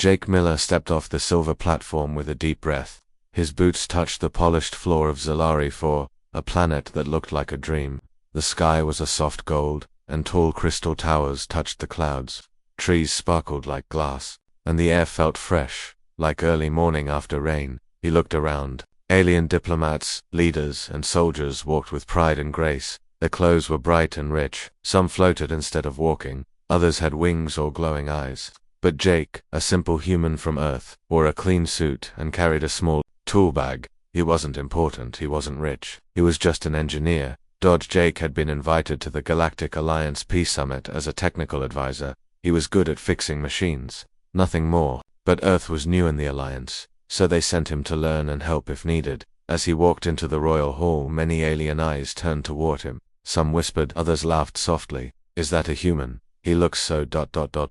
Jake Miller stepped off the silver platform with a deep breath. His boots touched the polished floor of Scifi 4, a planet that looked like a dream. The sky was a soft gold, and tall crystal towers touched the clouds. Trees sparkled like glass, and the air felt fresh, like early morning after rain. He looked around. Alien diplomats, leaders, and soldiers walked with pride and grace. Their clothes were bright and rich. Some floated instead of walking. Others had wings or glowing eyes. But Jake, a simple human from Earth, wore a clean suit and carried a small tool bag. He wasn't important, he wasn't rich. He was just an engineer. Jake had been invited to the Galactic Alliance Peace Summit as a technical advisor. He was good at fixing machines. Nothing more. But Earth was new in the Alliance, so they sent him to learn and help if needed. As he walked into the Royal Hall, many alien eyes turned toward him. Some whispered, others laughed softly. Is that a human? He looks so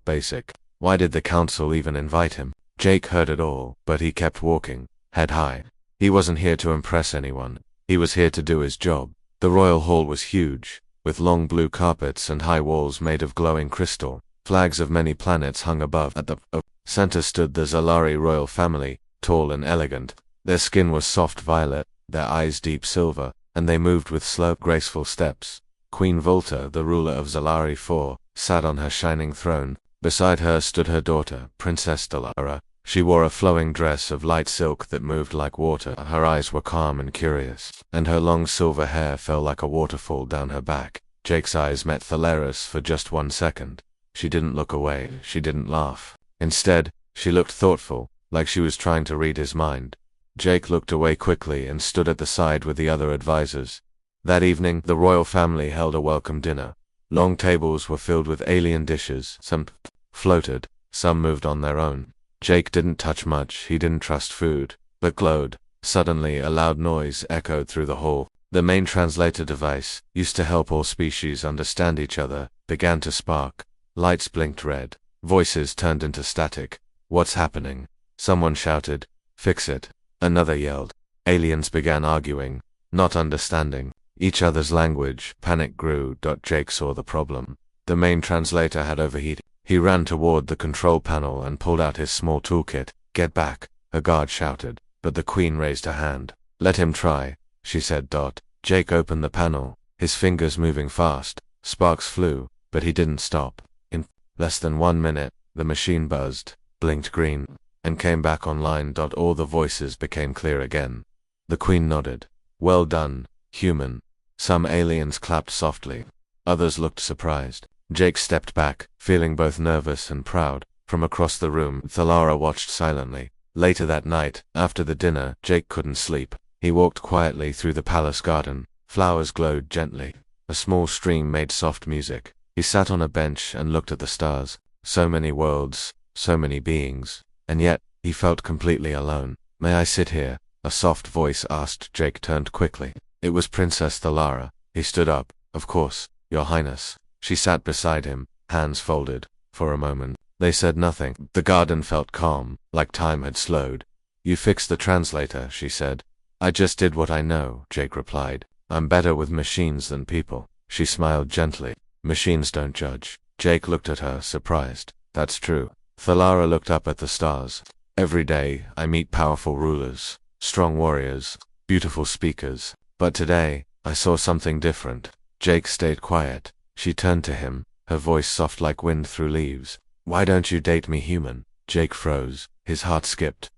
basic. Why did the council even invite him? Jake heard it all, but he kept walking, head high. He wasn't here to impress anyone. He was here to do his job. The Royal Hall was huge, with long blue carpets and high walls made of glowing crystal. Flags of many planets hung above. At the center stood the Scifi royal family, tall and elegant. Their skin was soft violet, their eyes deep silver, and they moved with slow, graceful steps. Queen Volta, the ruler of Scifi 4, sat on her shining throne. Beside her stood her daughter, Princess Dallara. She wore a flowing dress of light silk that moved like water. Her eyes were calm and curious, and her long silver hair fell like a waterfall down her back. Jake's eyes met Thalara's for just 1 second. She didn't look away, she didn't laugh. Instead, she looked thoughtful, like she was trying to read his mind. Jake looked away quickly and stood at the side with the other advisors. That evening, the royal family held a welcome dinner. Long tables were filled with alien dishes. Some floated, some moved on their own. Jake didn't touch much, he didn't trust food, but glowed. Suddenly, a loud noise echoed through the hall. The main translator device, used to help all species understand each other, began to spark. Lights blinked red. Voices turned into static. What's happening? Someone shouted, fix it. Another yelled. Aliens began arguing, not understanding each other's language. Panic grew. Jake saw the problem. The main translator had overheated. He ran toward the control panel and pulled out his small toolkit. Get back, a guard shouted, but the queen raised her hand. Let him try, she said. Jake opened the panel, his fingers moving fast. Sparks flew, but he didn't stop. In less than 1 minute, the machine buzzed, blinked green, and came back online. All the voices became clear again. The queen nodded. Well done, human. Some aliens clapped softly. Others looked surprised. Jake stepped back, feeling both nervous and proud. From across the room, Thalara watched silently. Later that night, after the dinner, Jake couldn't sleep. He walked quietly through the palace garden. Flowers glowed gently. A small stream made soft music. He sat on a bench and looked at the stars. So many worlds, so many beings. And yet, he felt completely alone. May I sit here? A soft voice asked. Jake turned quickly. It was Princess Thalara. He stood up. Of course, Your Highness. She sat beside him, hands folded. For a moment, they said nothing. The garden felt calm, like time had slowed. You fixed the translator, she said. I just did what I know, Jake replied. I'm better with machines than people. She smiled gently. Machines don't judge. Jake looked at her, surprised. That's true. Thalara looked up at the stars. Every day, I meet powerful rulers, strong warriors, beautiful speakers. But today, I saw something different. Jake stayed quiet. She turned to him, her voice soft like wind through leaves. Why don't you date me, human? Jake froze. His heart skipped.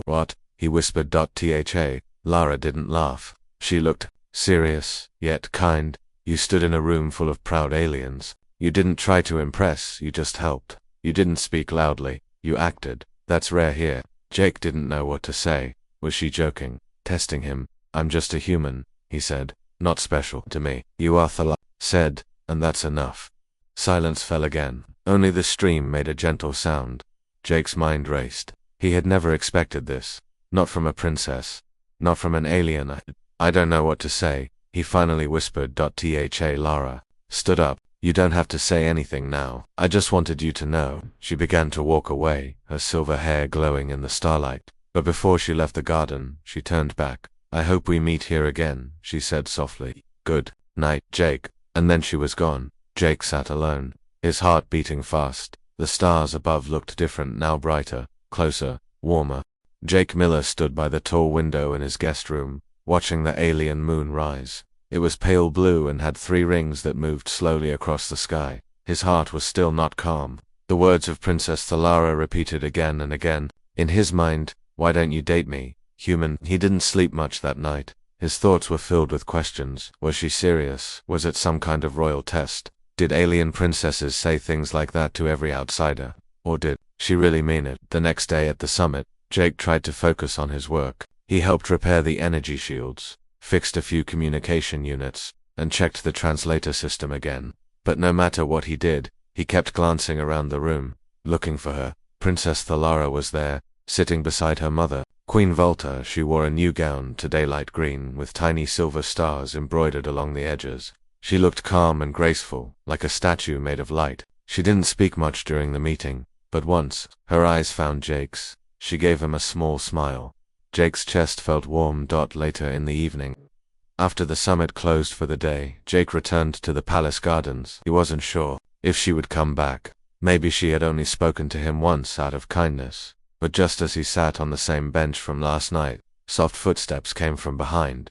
What? He whispered. Tha. Lara didn't laugh. She looked serious, yet kind. You stood in a room full of proud aliens. You didn't try to impress, you just helped. You didn't speak loudly, you acted. That's rare here. Jake didn't know what to say. Was she joking? Testing him? I'm just a human, he said. Not special to me. You are, Thala said, and that's enough. Silence fell again. Only the stream made a gentle sound. Jake's mind raced. He had never expected this. Not from a princess. Not from an alien. I don't know what to say, he finally whispered. Tha. Lara stood up. You don't have to say anything now. I just wanted you to know. She began to walk away, her silver hair glowing in the starlight. But before she left the garden, she turned back. I hope we meet here again, she said softly. Good night, Jake. And then she was gone. Jake sat alone, his heart beating fast. The stars above looked different now, brighter, closer, warmer. Jake Miller stood by the tall window in his guest room, watching the alien moon rise. It was pale blue and had 3 rings that moved slowly across the sky. His heart was still not calm. The words of Princess Thalara repeated again and again. In his mind, why don't you date me, human? He didn't sleep much that night. His thoughts were filled with questions. Was she serious? Was it some kind of royal test? Did alien princesses say things like that to every outsider? Or did she really mean it? The next day at the summit, Jake tried to focus on his work. He helped repair the energy shields, fixed a few communication units, and checked the translator system again. But no matter what he did, he kept glancing around the room, looking for her. Princess Thalara was there, sitting beside her mother, Queen Volta. She wore a new gown to daylight green with tiny silver stars embroidered along the edges. She looked calm and graceful, like a statue made of light. She didn't speak much during the meeting, but once, her eyes found Jake's. She gave him a small smile. Jake's chest felt warm. Later in the evening, after the summit closed for the day, Jake returned to the palace gardens. He wasn't sure if she would come back. Maybe she had only spoken to him once out of kindness. But just as he sat on the same bench from last night, soft footsteps came from behind.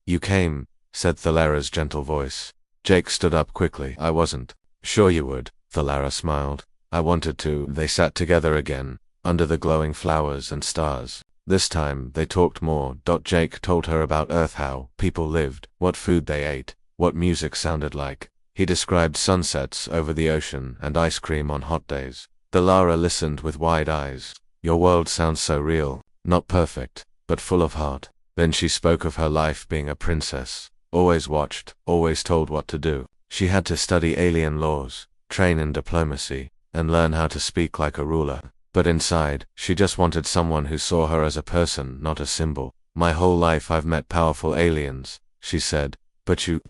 "You came," said Thalara's gentle voice. Jake stood up quickly. "I wasn't sure you would," Thalara smiled. "I wanted to." They sat together again, under the glowing flowers and stars. This time, they talked more. Jake told her about Earth, how people lived, what food they ate, what music sounded like. He described sunsets over the ocean and ice cream on hot days. Thalara listened with wide eyes. "Your world sounds so real, not perfect, but full of heart." Then she spoke of her life being a princess. Always watched, always told what to do. She had to study alien laws, train in diplomacy, and learn how to speak like a ruler. But inside, she just wanted someone who saw her as a person, not a symbol. "My whole life I've met powerful aliens," she said. "But you..."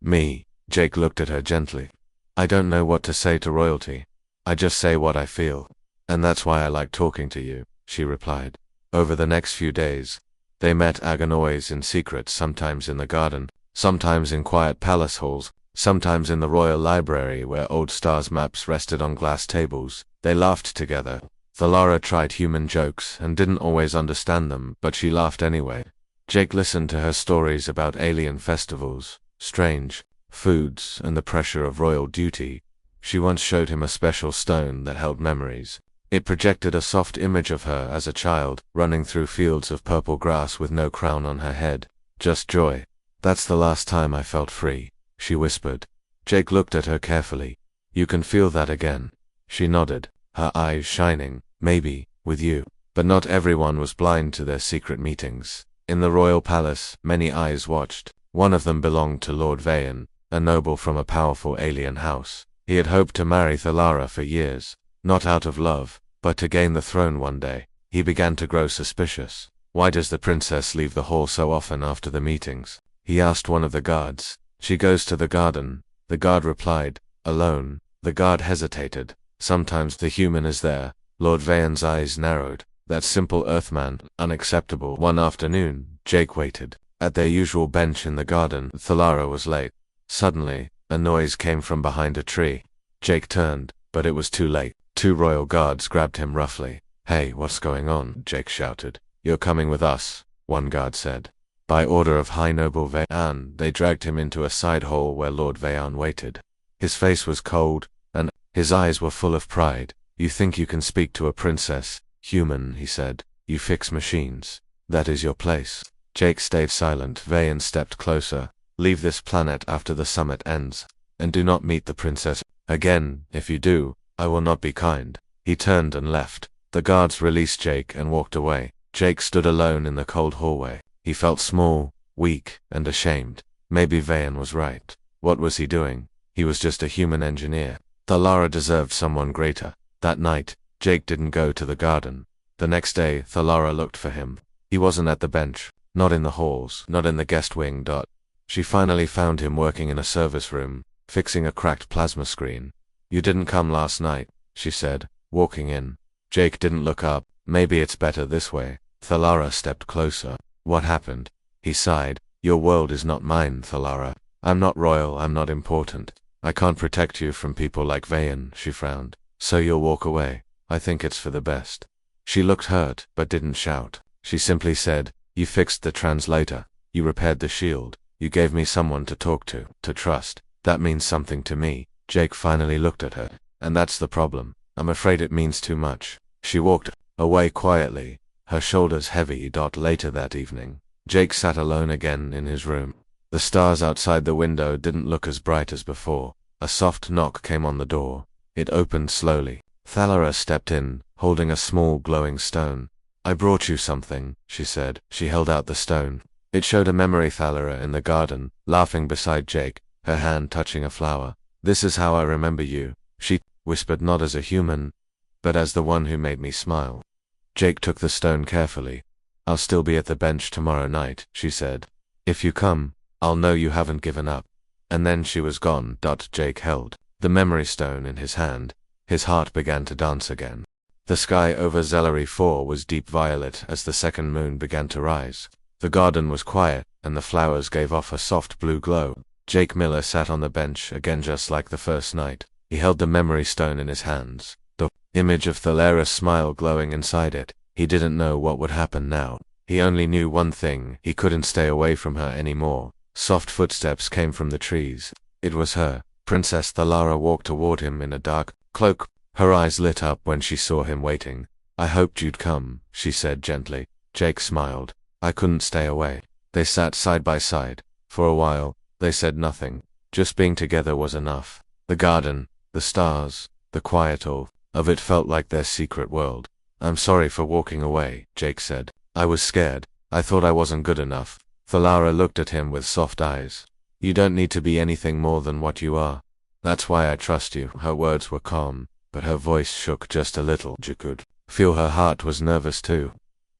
"Me." Jake looked at her gently. "I don't know what to say to royalty. I just say what I feel. And that's why I like talking to you," she replied. Over the next few days, they met Aganoids in secret, sometimes in the garden, sometimes in quiet palace halls, sometimes in the royal library where old stars maps rested on glass tables. They laughed together. Thalara tried human jokes and didn't always understand them, but she laughed anyway. Jake listened to her stories about alien festivals, strange foods, and the pressure of royal duty. She once showed him a special stone that held memories. It projected a soft image of her as a child, running through fields of purple grass with no crown on her head. Just joy. "That's the last time I felt free," she whispered. Jake looked at her carefully. "You can feel that again." She nodded, her eyes shining. "Maybe, with you." But not everyone was blind to their secret meetings. In the royal palace, many eyes watched. One of them belonged to Lord Vayan, a noble from a powerful alien house. He had hoped to marry Thalara for years, not out of love, but to gain the throne one day. He began to grow suspicious. "Why does the princess leave the hall so often after the meetings?" he asked one of the guards. "She goes to the garden," the guard replied. "Alone." The guard hesitated. "Sometimes the human is there." Lord Vayan's eyes narrowed. That simple earthman, unacceptable. One afternoon, Jake waited. At their usual bench in the garden, Thalara was late. Suddenly, a noise came from behind a tree. Jake turned, but it was too late. 2 royal guards grabbed him roughly. "Hey, what's going on?" Jake shouted. "You're coming with us," one guard said. By order of High Noble Vayan, they dragged him into a side hall where Lord Vayan waited. His face was cold, and his eyes were full of pride. "You think you can speak to a princess, human," he said. "You fix machines. That is your place." Jake stayed silent. Vayan stepped closer. "Leave this planet after the summit ends, and do not meet the princess again. If you do, I will not be kind." He turned and left. The guards released Jake and walked away. Jake stood alone in the cold hallway. He felt small, weak, and ashamed. Maybe Vayan was right. What was he doing? He was just a human engineer. Thalara deserved someone greater. That night, Jake didn't go to the garden. The next day, Thalara looked for him. He wasn't at the bench, not in the halls, not in the guest wing. She finally found him working in a service room, fixing a cracked plasma screen. "You didn't come last night," she said, walking in. Jake didn't look up. "Maybe it's better this way." Thalara stepped closer. "What happened?" He sighed. "Your world is not mine, Thalara. I'm not royal, I'm not important. I can't protect you from people like Vayan," she frowned. "So you'll walk away. I think it's for the best." She looked hurt, but didn't shout. She simply said, "You fixed the translator. You repaired the shield. You gave me someone to talk to trust. That means something to me." Jake finally looked at her. "And that's the problem. I'm afraid it means too much." She walked away quietly, her shoulders heavy. Later that evening, Jake sat alone again in his room. The stars outside the window didn't look as bright as before. A soft knock came on the door. It opened slowly. Thalara stepped in, holding a small glowing stone. "I brought you something," she said. She held out the stone. It showed a memory Thalara in the garden, laughing beside Jake, her hand touching a flower. "This is how I remember you," she whispered, "not as a human, but as the one who made me smile." Jake took the stone carefully. "I'll still be at the bench tomorrow night," she said. "If you come, I'll know you haven't given up." And then she was gone. Jake held the memory stone in his hand. His heart began to dance again. The sky over Zellery 4 was deep violet as the second moon began to rise. The garden was quiet, and the flowers gave off a soft blue glow. Jake Miller sat on the bench again just like the first night. He held the memory stone in his hands, the image of Thalara's smile glowing inside it. He didn't know what would happen now. He only knew one thing: he couldn't stay away from her anymore. Soft footsteps came from the trees. It was her. Princess Thalara walked toward him in a dark cloak. Her eyes lit up when she saw him waiting. "I hoped you'd come," she said gently. Jake smiled. "I couldn't stay away." They sat side by side. For a while, they said nothing. Just being together was enough. The garden, the stars, the quiet all of it felt like their secret world. "I'm sorry for walking away," Jake said. "I was scared. I thought I wasn't good enough." Thalara looked at him with soft eyes. "You don't need to be anything more than what you are. That's why I trust you." Her words were calm, but her voice shook just a little. Jake could feel her heart was nervous too.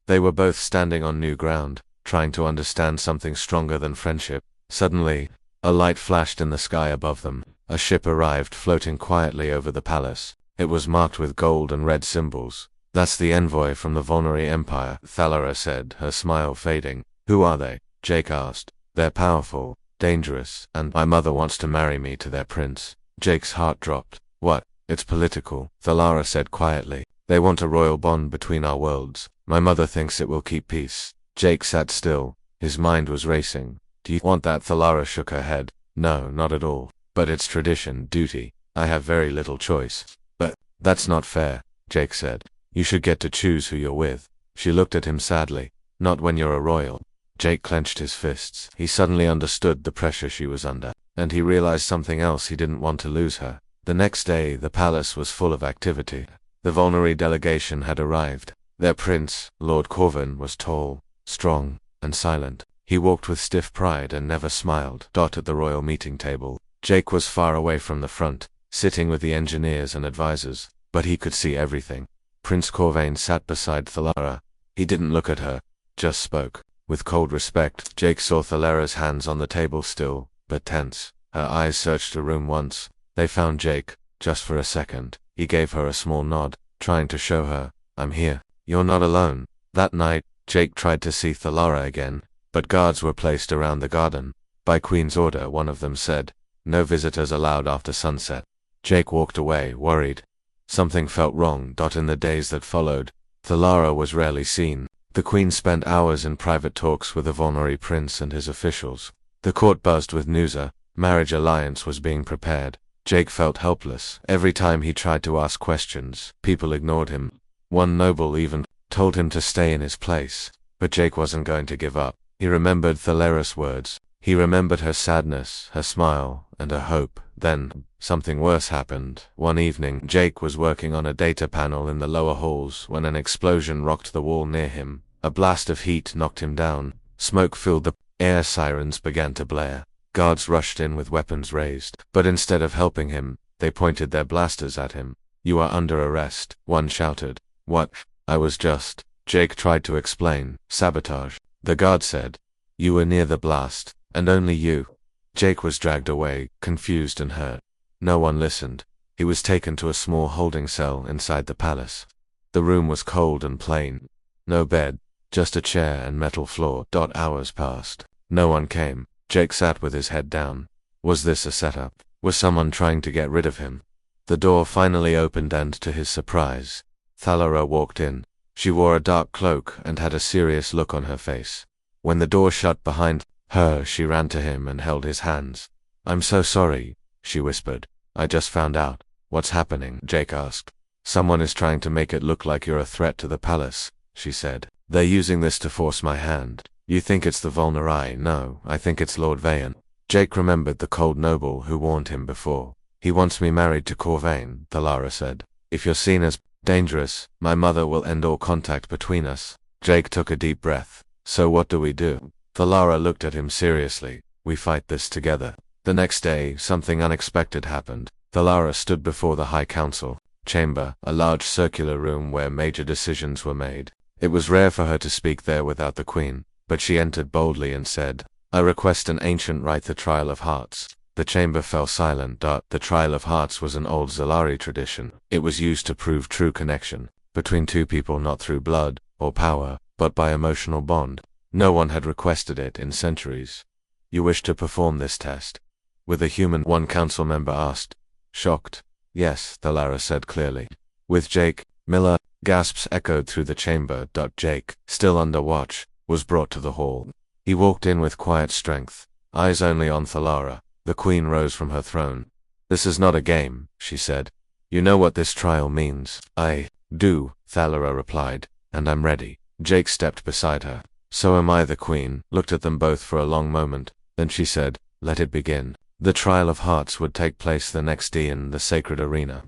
They were both standing on new ground, trying to understand something stronger than friendship. Suddenly, a light flashed in the sky above them. A ship arrived, floating quietly over the palace. It was marked with gold and red symbols. "That's the envoy from the Volnari Empire," Thalara said, her smile fading. "Who are they?" Jake asked. "They're powerful, dangerous, and my mother wants to marry me to their prince." Jake's heart dropped. "What?" "It's political," Thalara said quietly. "They want a royal bond between our worlds. My mother thinks it will keep peace." Jake sat still. His mind was racing. "Do you want that?" Thalara shook her head. "No, not at all. But it's tradition, duty. I have very little choice." "But that's not fair," Jake said. "You should get to choose who you're with." She looked at him sadly. "Not when you're a royal." Jake clenched his fists. He suddenly understood the pressure she was under, and he realized something else: he didn't want to lose her. The next day, the palace was full of activity. The Volnari delegation had arrived. Their prince, Lord Corvin, was tall, strong, and silent. He walked with stiff pride and never smiled. At the royal meeting table, Jake was far away from the front, sitting with the engineers and advisors, but he could see everything. Prince Corvain sat beside Thalara. He didn't look at her, just spoke. With cold respect, Jake saw Thalara's hands on the table, still, but tense. Her eyes searched the room once. They found Jake, just for a second. He gave her a small nod, trying to show her, "I'm here. You're not alone." That night, Jake tried to see Thalara again, but guards were placed around the garden. By Queen's order, one of them said, "No visitors allowed after sunset." Jake walked away, worried. Something felt wrong. In the days that followed, Thalara was rarely seen. The Queen spent hours in private talks with the Volnari prince and his officials. The court buzzed with news: a marriage alliance was being prepared. Jake felt helpless. Every time he tried to ask questions, people ignored him. One noble even told him to stay in his place. But Jake wasn't going to give up. He remembered Thalara's words. He remembered her sadness, her smile, and her hope. Then, something worse happened. One evening, Jake was working on a data panel in the lower halls when an explosion rocked the wall near him. A blast of heat knocked him down. Smoke filled the air. Sirens began to blare. Guards rushed in with weapons raised. But instead of helping him, they pointed their blasters at him. "You are under arrest," one shouted. "What?" "I was just..." Jake tried to explain. "Sabotage," the guard said. "You were near the blast, and only you." Jake was dragged away, confused and hurt. No one listened. He was taken to a small holding cell inside the palace. The room was cold and plain. No bed, just a chair and metal floor. Hours passed. No one came. Jake sat with his head down. Was this a setup? Was someone trying to get rid of him? The door finally opened and, to his surprise, Thalara walked in. She wore a dark cloak and had a serious look on her face. When the door shut behind her, she ran to him and held his hands. "I'm so sorry," she whispered. "I just found out." "What's happening?" Jake asked. "Someone is trying to make it look like you're a threat to the palace," she said. "They're using this to force my hand. You think it's the Volnari? No, I think it's Lord Vayan." Jake remembered the cold noble who warned him before. "He wants me married to Corvain," Thalara said. "If you're seen as dangerous, my mother will end all contact between us." Jake took a deep breath. "So what do we do?" Thalara looked at him seriously. "We fight this together." The next day, something unexpected happened. Thalara stood before the High Council chamber, a large circular room where major decisions were made. It was rare for her to speak there without the Queen, but she entered boldly and said, "I request an ancient rite, the Trial of Hearts." The chamber fell silent. The Trial of Hearts was an old Zalari tradition. It was used to prove true connection between two people, not through blood or power, but by emotional bond. No one had requested it in centuries. "You wish to perform this test with a human?" one council member asked, shocked. "Yes," Thalara said clearly. "With Jake Miller?" Gasps echoed through the chamber. Jake, still under watch, was brought to the hall. He walked in with quiet strength, eyes only on Thalara. The Queen rose from her throne. "This is not a game," she said. "You know what this trial means." "I do," Thalara replied, "and I'm ready." Jake stepped beside her. "So am I." The Queen looked at them both for a long moment. Then she said, "Let it begin." The Trial of Hearts would take place the next day in the sacred arena,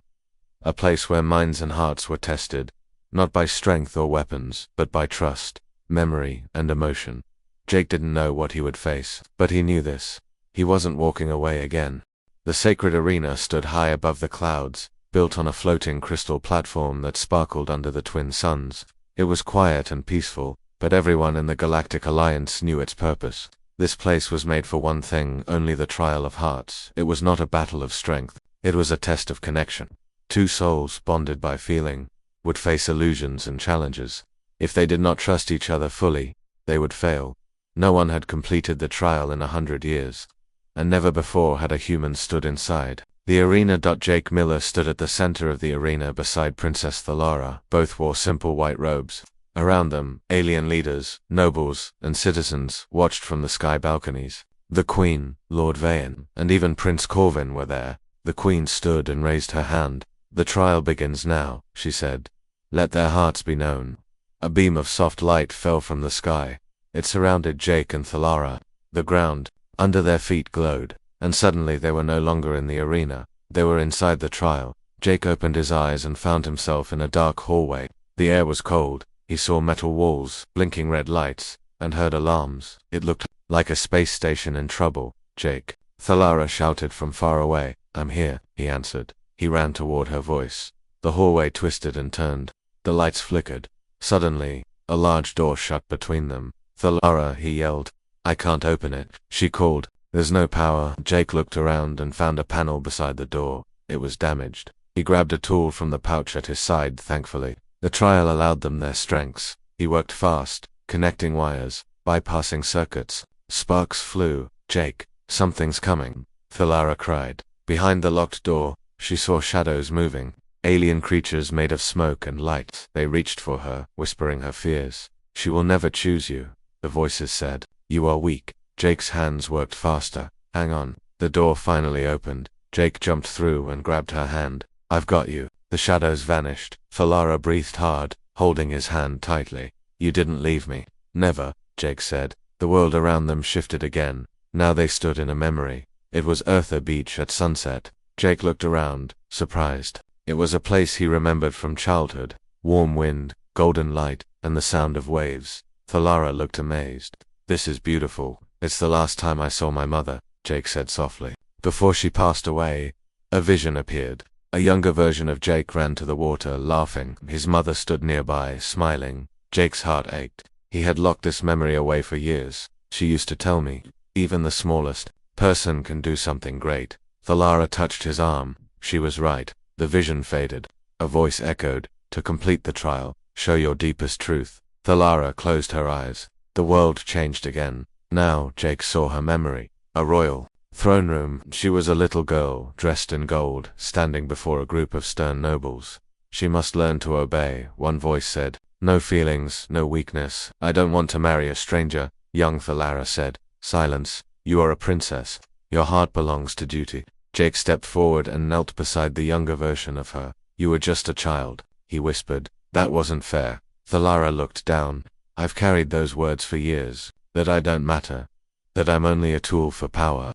a place where minds and hearts were tested, not by strength or weapons, but by trust, memory, and emotion. Jake didn't know what he would face, but he knew this. He wasn't walking away again. The sacred arena stood high above the clouds, built on a floating crystal platform that sparkled under the twin suns. It was quiet and peaceful, but everyone in the Galactic Alliance knew its purpose. This place was made for one thing, only the Trial of Hearts. It was not a battle of strength. It was a test of connection. Two souls, bonded by feeling, would face illusions and challenges. If they did not trust each other fully, they would fail. No one had completed the trial in 100 years, and never before had a human stood inside the arena. Jake Miller stood at the center of the arena beside Princess Thalara. Both wore simple white robes. Around them, alien leaders, nobles, and citizens watched from the sky balconies. The Queen, Lord Vayan, and even Prince Corvin were there. The Queen stood and raised her hand. "The trial begins now," she said. "Let their hearts be known." A beam of soft light fell from the sky. It surrounded Jake and Thalara. The ground under their feet glowed, and suddenly they were no longer in the arena. They were inside the trial. Jake opened his eyes and found himself in a dark hallway. The air was cold. He saw metal walls, blinking red lights, and heard alarms. It looked like a space station in trouble. "Jake!" Thalara shouted from far away. "I'm here," he answered. He ran toward her voice. The hallway twisted and turned. The lights flickered. Suddenly, a large door shut between them. "Thalara," he yelled. "I can't open it," she called. "There's no power." Jake looked around and found a panel beside the door. It was damaged. He grabbed a tool from the pouch at his side, thankfully. The trial allowed them their strengths. He worked fast, connecting wires, bypassing circuits. Sparks flew. "Jake, something's coming," Thalara cried. Behind the locked door, she saw shadows moving. Alien creatures made of smoke and light. They reached for her, whispering her fears. "She will never choose you," the voices said. "You are weak." Jake's hands worked faster. "Hang on." The door finally opened. Jake jumped through and grabbed her hand. "I've got you." The shadows vanished. Thalara breathed hard, holding his hand tightly. "You didn't leave me." "Never," Jake said. The world around them shifted again. Now they stood in a memory. It was Eartha Beach at sunset. Jake looked around, surprised. It was a place he remembered from childhood. Warm wind, golden light, and the sound of waves. Thalara looked amazed. "This is beautiful. It's the last time I saw my mother," Jake said softly. Before she passed away, a vision appeared. A younger version of Jake ran to the water, laughing. His mother stood nearby, smiling. Jake's heart ached. He had locked this memory away for years. "She used to tell me, even the smallest person can do something great." Thalara touched his arm. She was right. The vision faded. A voice echoed, "To complete the trial, show your deepest truth." Thalara closed her eyes. The world changed again. Now Jake saw her memory. A royal throne room. She was a little girl, dressed in gold, standing before a group of stern nobles. "She must learn to obey," one voice said. No feelings, no weakness. I don't want to marry a stranger, young Thalara said. Silence. You are a princess. Your heart belongs to duty. Jake stepped forward and knelt beside the younger version of her. You were just a child, he whispered. That wasn't fair. Thalara looked down. I've carried those words for years. That I don't matter. That I'm only a tool for power.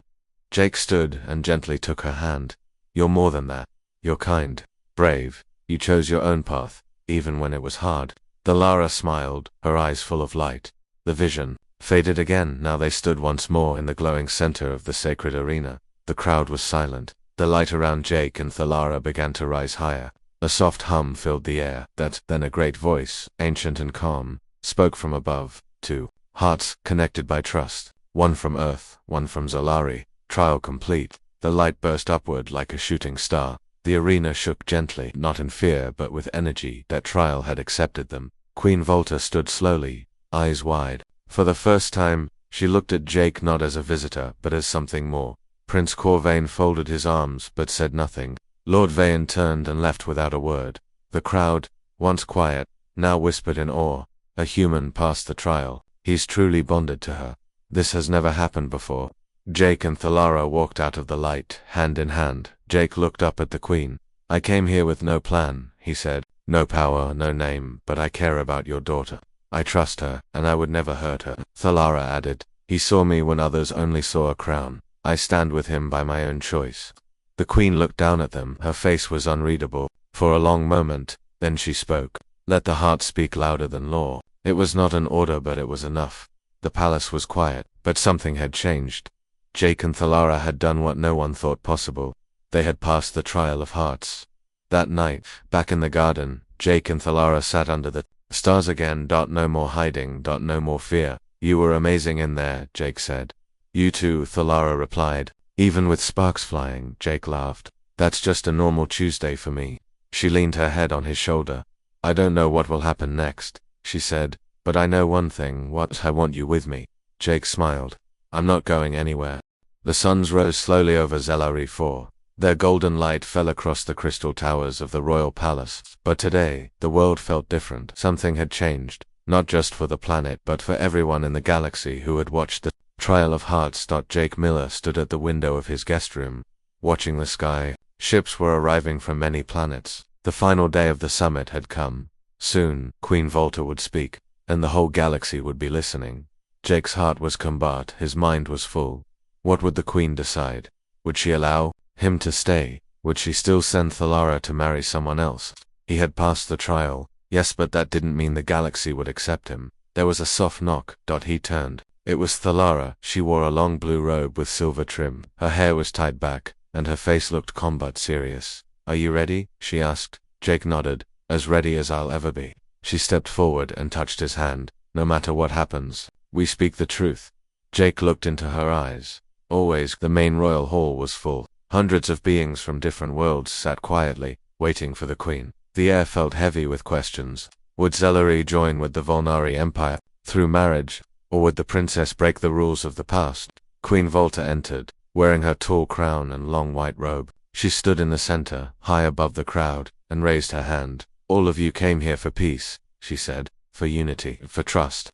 Jake stood and gently took her hand. You're more than that. You're kind. Brave. You chose your own path, even when it was hard. Thalara smiled, her eyes full of light. The vision faded again. Now they stood once more in the glowing center of the sacred arena. The crowd was silent. The light around Jake and Thalara began to rise higher. A soft hum filled the air. Then a great voice, ancient and calm, spoke from above. Two hearts connected by trust. One from Earth, one from Zalari. Trial complete. The light burst upward like a shooting star. The arena shook gently, not in fear but with energy. That trial had accepted them. Queen Volta stood slowly, eyes wide. For the first time, she looked at Jake not as a visitor, but as something more. Prince Corvain folded his arms, but said nothing. Lord Vain turned and left without a word. The crowd, once quiet, now whispered in awe. A human passed the trial. He's truly bonded to her. This has never happened before. Jake and Thalara walked out of the light, hand in hand. Jake looked up at the queen. I came here with no plan, he said. No power, no name, but I care about your daughter. I trust her, and I would never hurt her. Thalara added. He saw me when others only saw a crown. I stand with him by my own choice. The queen looked down at them. Her face was unreadable. For a long moment, then she spoke. Let the heart speak louder than law. It was not an order, but it was enough. The palace was quiet, but something had changed. Jake and Thalara had done what no one thought possible. They had passed the trial of hearts. That night, back in the garden, Jake and Thalara sat under the stars again. No more hiding, no more fear. You were amazing in there, Jake said. You too, Thalara replied. Even with sparks flying, Jake laughed. That's just a normal Tuesday for me. She leaned her head on his shoulder. I don't know what will happen next, she said, but I know one thing. What? I want you with me. Jake smiled. I'm not going anywhere. The suns rose slowly over Zelari 4. Their golden light fell across the crystal towers of the royal palace. But today, the world felt different. Something had changed, not just for the planet but for everyone in the galaxy who had watched the trial of hearts. Jake Miller stood at the window of his guest room, watching the sky. Ships were arriving from many planets. The final day of the summit had come. Soon, Queen Volta would speak, and the whole galaxy would be listening. Jake's heart was combat, his mind was full. What would the queen decide? Would she allow him to stay? Would she still send Thalara to marry someone else? He had passed the trial, yes, but that didn't mean the galaxy would accept him. There was a soft knock. He turned. It was Thalara. She wore a long blue robe with silver trim. Her hair was tied back, and her face looked combat serious. Are you ready? She asked. Jake nodded. As ready as I'll ever be. She stepped forward and touched his hand. No matter what happens, we speak the truth. Jake looked into her eyes. Always, the main royal hall was full. Hundreds of beings from different worlds sat quietly, waiting for the queen. The air felt heavy with questions. Would Zelari join with the Volnari Empire, through marriage, or would the princess break the rules of the past? Queen Volta entered, wearing her tall crown and long white robe. She stood in the center, high above the crowd, and raised her hand. All of you came here for peace, she said, for unity, for trust.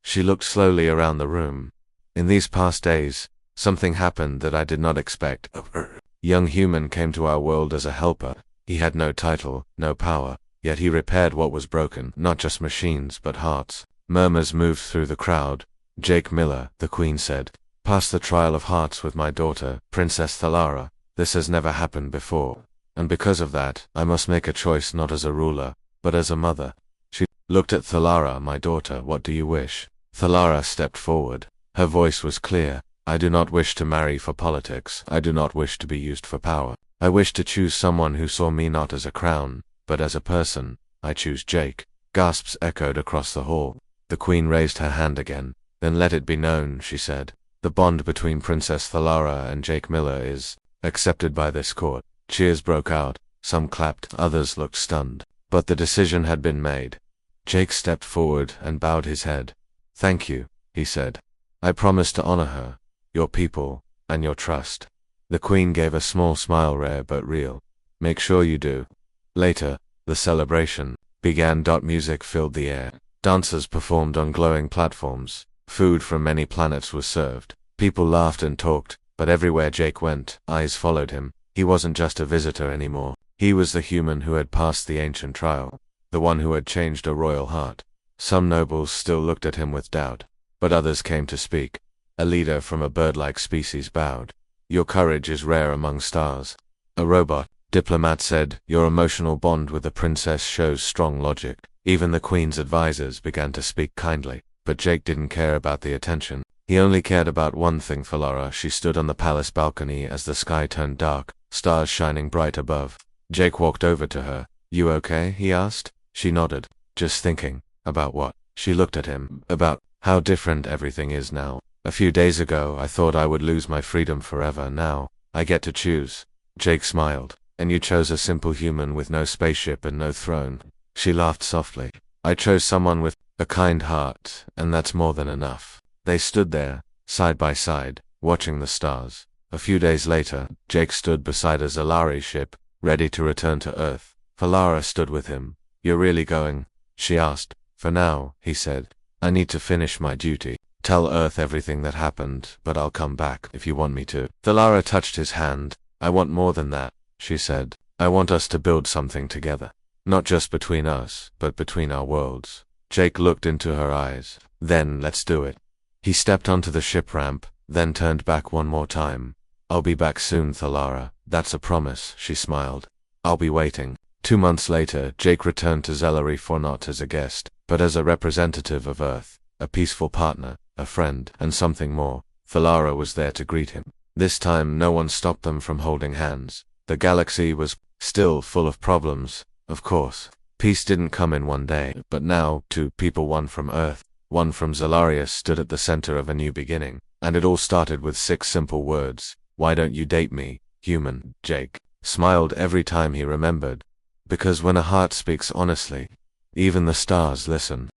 She looked slowly around the room. In these past days, something happened that I did not expect. A young human came to our world as a helper. He had no title, no power, yet he repaired what was broken, not just machines but hearts. Murmurs moved through the crowd. Jake Miller, the queen said, passed the trial of hearts with my daughter, Princess Thalara. This has never happened before. And because of that, I must make a choice not as a ruler, but as a mother. She looked at Thalara. My daughter, what do you wish? Thalara stepped forward. Her voice was clear. I do not wish to marry for politics. I do not wish to be used for power. I wish to choose someone who saw me not as a crown, but as a person. I choose Jake. Gasps echoed across the hall. The queen raised her hand again. Then let it be known, she said. The bond between Princess Thalara and Jake Miller is accepted by this court. Cheers broke out. Some clapped, others looked stunned. But the decision had been made. Jake stepped forward and bowed his head. Thank you, he said. I promise to honor her, your people, and your trust. The queen gave a small smile, rare but real. Make sure you do. Later, the celebration. began. Music filled the air. Dancers performed on glowing platforms. Food from many planets was served. People laughed and talked, but everywhere Jake went, eyes followed him. He wasn't just a visitor anymore. He was the human who had passed the ancient trial, the one who had changed a royal heart. Some nobles still looked at him with doubt, but others came to speak. A leader from a bird-like species bowed. "Your courage is rare among stars." A robot diplomat said, "Your emotional bond with the princess shows strong logic." Even the queen's advisors began to speak kindly, but Jake didn't care about the attention. He only cared about one thing: Thalara. She stood on the palace balcony as the sky turned dark, stars shining bright above. Jake walked over to her. "You okay?" he asked. She nodded. "Just thinking." "About what?" She looked at him. "About how different everything is now. A few days ago, I thought I would lose my freedom forever. Now, I get to choose." Jake smiled. "And you chose a simple human with no spaceship and no throne." She laughed softly. "I chose someone with a kind heart, and that's more than enough." They stood there, side by side, watching the stars. A few days later, Jake stood beside a Zalari ship, ready to return to Earth. Thalara stood with him. "You're really going?" she asked. "For now," he said. "I need to finish my duty. Tell Earth everything that happened, but I'll come back if you want me to." Thalara touched his hand. "I want more than that," she said. "I want us to build something together. Not just between us, but between our worlds." Jake looked into her eyes. "Then let's do it." He stepped onto the ship ramp, then turned back one more time. "I'll be back soon, Thalara. That's a promise," she smiled. "I'll be waiting." 2 months later, Jake returned to Zellery for not as a guest, but as a representative of Earth, a peaceful partner, a friend, and something more. Thalara was there to greet him. This time no one stopped them from holding hands. The galaxy was still full of problems, of course. Peace didn't come in one day, but now, two people, one from Earth, one from Zalarius, stood at the center of a new beginning. And it all started with 6 simple words. "Why don't you date me, human?" Jake smiled every time he remembered. Because when a heart speaks honestly, even the stars listen.